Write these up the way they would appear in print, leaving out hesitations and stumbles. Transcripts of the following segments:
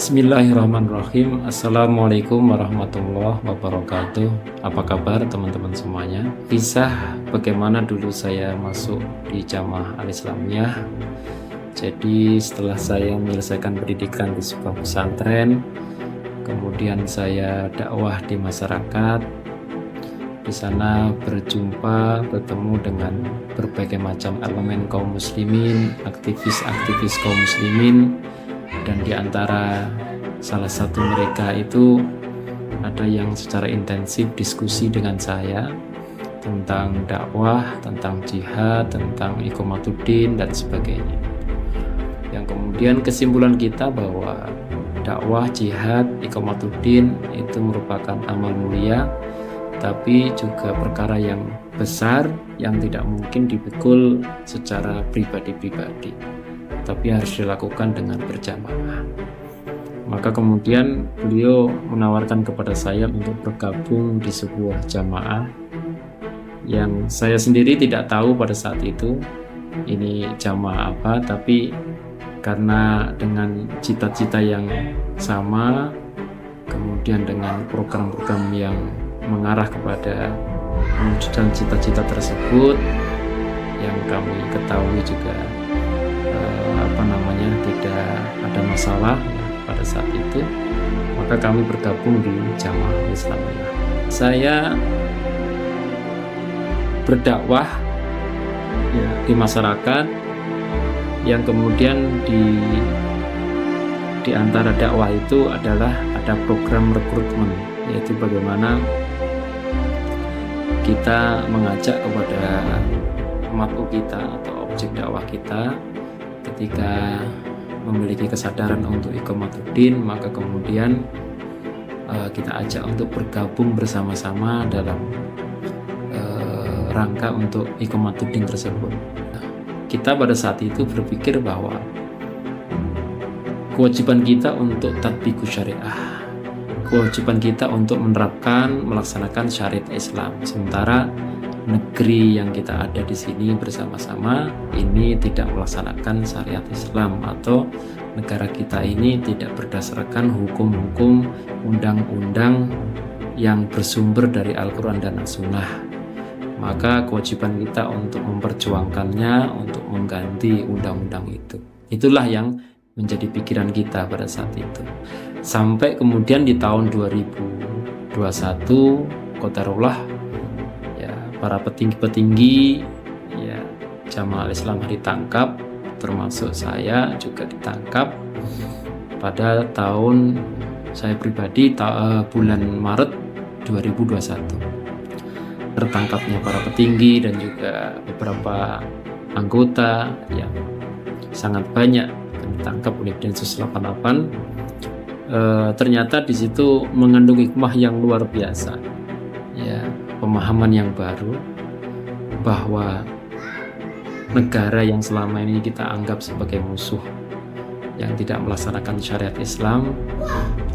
Bismillahirrahmanirrahim. Assalamualaikum warahmatullahi wabarakatuh. Apa kabar teman-teman semuanya? Kisah bagaimana dulu saya masuk di Jamaah Al-Islamiyah. Jadi setelah saya menyelesaikan pendidikan di sebuah pesantren, kemudian saya dakwah di masyarakat. Di sana bertemu dengan berbagai macam elemen kaum muslimin, aktivis-aktivis kaum muslimin. Dan di antara salah satu mereka itu ada yang secara intensif diskusi dengan saya tentang dakwah, tentang jihad, tentang iqamatuddin dan sebagainya. Yang kemudian kesimpulan kita bahwa dakwah, jihad, iqamatuddin itu merupakan amal mulia, tapi juga perkara yang besar yang tidak mungkin dipikul secara pribadi-pribadi, tapi harus dilakukan dengan berjamaah. Maka kemudian beliau menawarkan kepada saya untuk bergabung di sebuah jamaah yang saya sendiri tidak tahu pada saat itu ini jamaah apa, tapi karena dengan cita-cita yang sama, kemudian dengan program-program yang mengarah kepada mewujudkan cita-cita tersebut yang kami ketahui juga tidak ada masalah ya, pada saat itu, maka kami bergabung di Jamaah Islamiyah. Saya berdakwah ya, di masyarakat, yang kemudian di antara dakwah itu adalah ada program rekrutmen, yaitu bagaimana kita mengajak kepada mat'u kita atau objek dakwah kita ketika memiliki kesadaran untuk iqamatuddin, maka kemudian kita ajak untuk bergabung bersama-sama dalam rangka untuk iqamatuddin tersebut. Kita pada saat itu berpikir bahwa kewajiban kita untuk tatbiqus syariah, kewajiban kita untuk melaksanakan syariat Islam, sementara negeri yang kita ada di sini bersama-sama ini tidak melaksanakan syariat Islam, atau negara kita ini tidak berdasarkan hukum-hukum undang-undang yang bersumber dari Al-Quran dan As-Sunnah. Maka kewajiban kita untuk memperjuangkannya, untuk mengganti undang-undang itu. Itulah yang menjadi pikiran kita pada saat itu. Sampai kemudian di tahun 2021 qadarullah, para petinggi-petinggi ya Jamaah Al-Islam ditangkap, termasuk saya juga ditangkap pada tahun saya pribadi bulan Maret 2021. Tertangkapnya para petinggi dan juga beberapa anggota yang sangat banyak ditangkap oleh Densus 88. Ternyata di situ mengandung hikmah yang luar biasa. Ya, pemahaman yang baru bahwa negara yang selama ini kita anggap sebagai musuh yang tidak melaksanakan syariat Islam,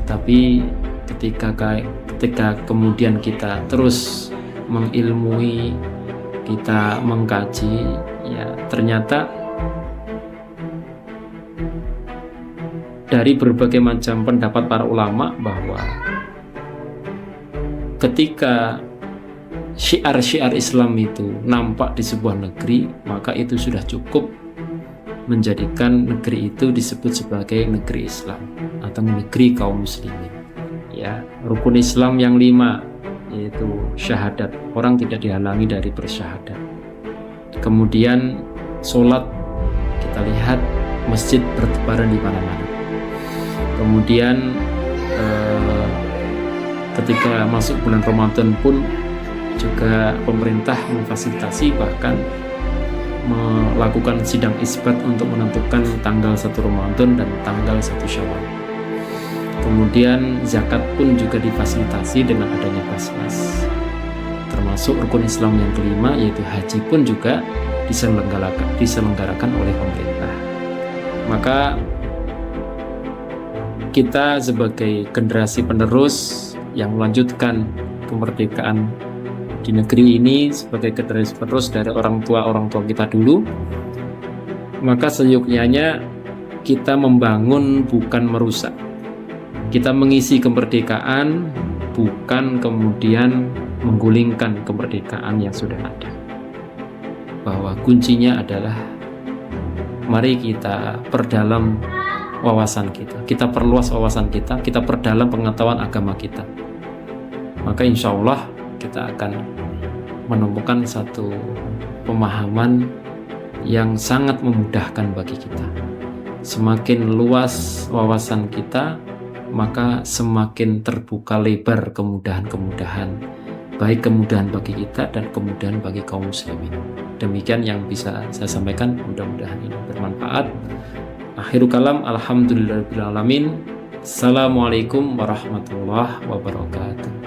tapi ketika kemudian kita terus mengilmui, kita mengkaji, ya ternyata dari berbagai macam pendapat para ulama bahwa ketika syiar-syiar Islam itu nampak di sebuah negeri, maka itu sudah cukup menjadikan negeri itu disebut sebagai negeri Islam atau negeri kaum muslimin. Ya, rukun Islam yang 5 yaitu syahadat, orang tidak dihalangi dari bersyahadat. Kemudian sholat, kita lihat masjid bertebaran di mana-mana. Kemudian ketika masuk bulan Ramadan pun juga pemerintah memfasilitasi, bahkan melakukan sidang isbat untuk menentukan tanggal 1 Ramadan dan tanggal 1 Syawal. Kemudian zakat pun juga difasilitasi dengan adanya Basnas. Termasuk rukun Islam yang kelima yaitu haji pun juga diselenggarakan oleh pemerintah. Maka kita sebagai generasi penerus yang melanjutkan kemerdekaan di negeri ini, sebagai generasi penerus dari orang tua kita dulu, maka seyogyanya kita membangun bukan merusak. Kita mengisi kemerdekaan bukan kemudian menggulingkan kemerdekaan yang sudah ada. Bahwa kuncinya adalah mari kita perdalam wawasan kita, kita perluas wawasan kita perdalam pengetahuan agama kita. Maka insya Allah kita akan menemukan satu pemahaman yang sangat memudahkan bagi kita. Semakin luas wawasan kita, maka semakin terbuka lebar kemudahan-kemudahan, baik kemudahan bagi kita dan kemudahan bagi kaum muslimin. Demikian yang bisa saya sampaikan, mudah-mudahan ini bermanfaat. Akhirul kalam, alhamdulillahirabbil alamin. Assalamualaikum warahmatullahi wabarakatuh.